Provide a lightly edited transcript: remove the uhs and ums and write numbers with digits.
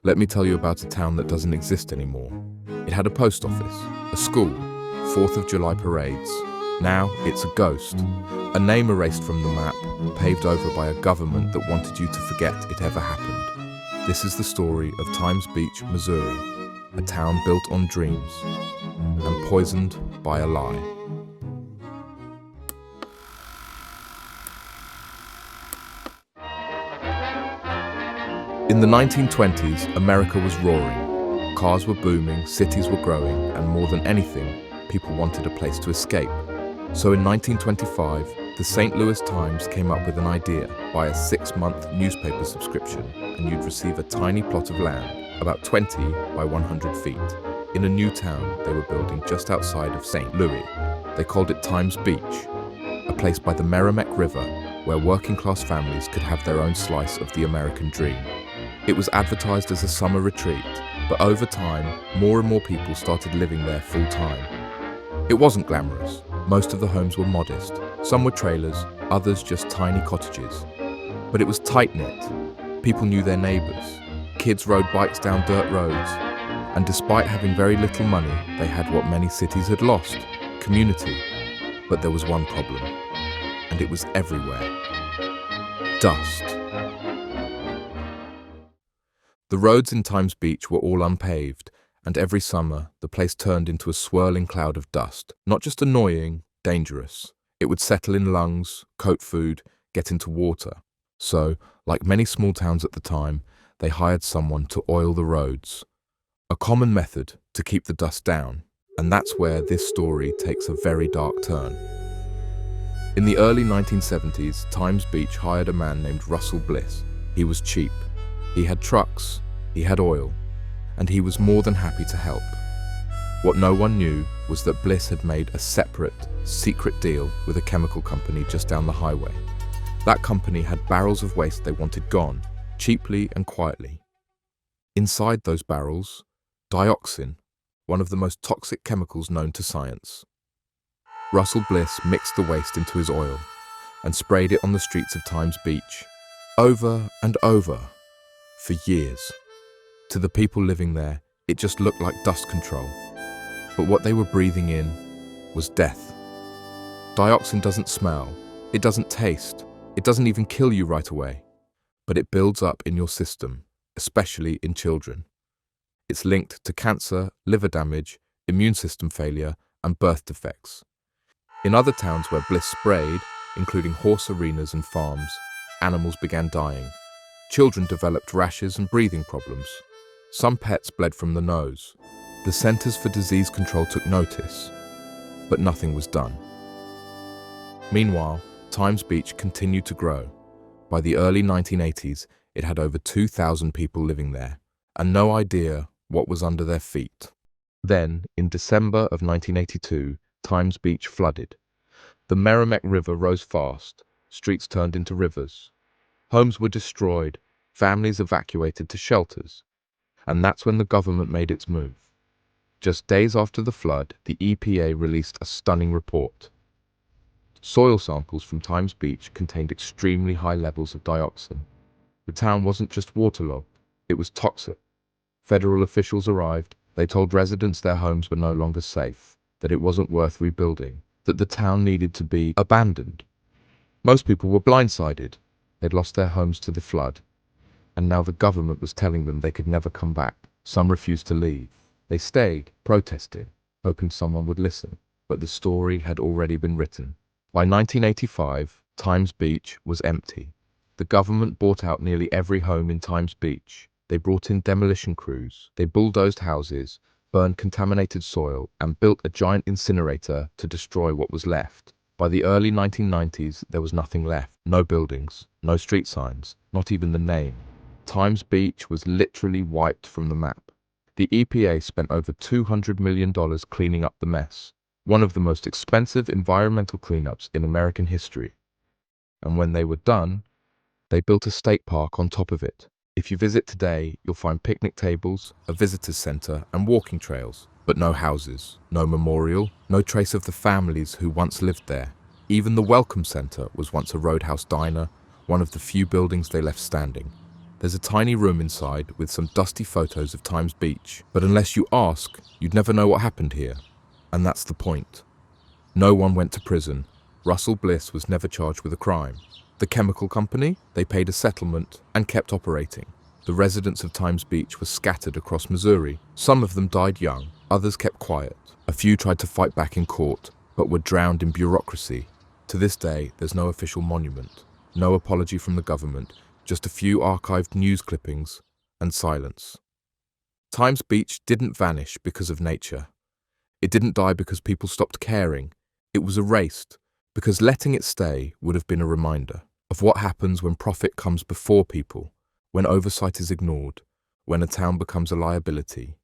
Let me tell you about a town that doesn't exist anymore. It had a post office, a school, 4th of July parades. Now it's a ghost, a name erased from the map, paved over by a government that wanted you to forget it ever happened. This is the story of Times Beach, Missouri, a town built on dreams and poisoned by a lie. In the 1920s, America was roaring. Cars were booming, cities were growing, and more than anything, people wanted a place to escape. So in 1925, the St. Louis Times came up with an idea: buy a 6-month newspaper subscription, and you'd receive a tiny plot of land, about 20 by 100 feet, in a new town they were building just outside of St. Louis. They called it Times Beach, a place by the Merrimack River where working-class families could have their own slice of the American dream. It was advertised as a summer retreat, but over time, more and more people started living there full-time. It wasn't glamorous. Most of the homes were modest. Some were trailers, others just tiny cottages. But it was tight-knit. People knew their neighbors. Kids rode bikes down dirt roads. And despite having very little money, they had what many cities had lost: community. But there was one problem, and it was everywhere: dust. The roads in Times Beach were all unpaved, and every summer the place turned into a swirling cloud of dust. Not just annoying, dangerous. It would settle in lungs, coat food, get into water. So, like many small towns at the time, they hired someone to oil the roads. A common method to keep the dust down, and that's where this story takes a very dark turn. In the early 1970s, Times Beach hired a man named Russell Bliss. He was cheap. He had trucks, he had oil, and he was more than happy to help. What no one knew was that Bliss had made a separate, secret deal with a chemical company just down the highway. That company had barrels of waste they wanted gone, cheaply and quietly. Inside those barrels, dioxin, one of the most toxic chemicals known to science. Russell Bliss mixed the waste into his oil and sprayed it on the streets of Times Beach, over and over, for years. To the people living there, it just looked like dust control. But what they were breathing in was death. Dioxin doesn't smell, it doesn't taste, it doesn't even kill you right away. But it builds up in your system, especially in children. It's linked to cancer, liver damage, immune system failure, and birth defects. In other towns where Bliss sprayed, including horse arenas and farms, animals began dying. Children developed rashes and breathing problems. Some pets bled from the nose. The Centers for Disease Control took notice, but nothing was done. Meanwhile, Times Beach continued to grow. By the early 1980s, it had over 2,000 people living there, and no idea what was under their feet. Then, in December of 1982, Times Beach flooded. The Merrimack River rose fast, streets turned into rivers. Homes were destroyed, families evacuated to shelters. And that's when the government made its move. Just days after the flood, the EPA released a stunning report. Soil samples from Times Beach contained extremely high levels of dioxin. The town wasn't just waterlogged, it was toxic. Federal officials arrived. They told residents their homes were no longer safe, that it wasn't worth rebuilding, that the town needed to be abandoned. Most people were blindsided. They'd lost their homes to the flood, and now the government was telling them they could never come back. Some refused to leave. They stayed, protested, hoping someone would listen. But the story had already been written. By 1985, Times Beach was empty. The government bought out nearly every home in Times Beach. They brought in demolition crews. They bulldozed houses, burned contaminated soil, and built a giant incinerator to destroy what was left. By the early 1990s, there was nothing left. No buildings, no street signs, not even the name. Times Beach was literally wiped from the map. The EPA spent over $200 million cleaning up the mess, one of the most expensive environmental cleanups in American history. And when they were done, they built a state park on top of it. If you visit today, you'll find picnic tables, a visitors center, and walking trails, but no houses, no memorial, no trace of the families who once lived there. Even the Welcome Center was once a roadhouse diner, one of the few buildings they left standing. There's a tiny room inside with some dusty photos of Times Beach, but unless you ask, you'd never know what happened here. And that's the point. No one went to prison. Russell Bliss was never charged with a crime. The chemical company, they paid a settlement and kept operating. The residents of Times Beach were scattered across Missouri. Some of them died young, others kept quiet. A few tried to fight back in court, but were drowned in bureaucracy. To this day, there's no official monument, no apology from the government, just a few archived news clippings and silence. Times Beach didn't vanish because of nature. It didn't die because people stopped caring. It was erased because letting it stay would have been a reminder of what happens when profit comes before people, when oversight is ignored, when a town becomes a liability.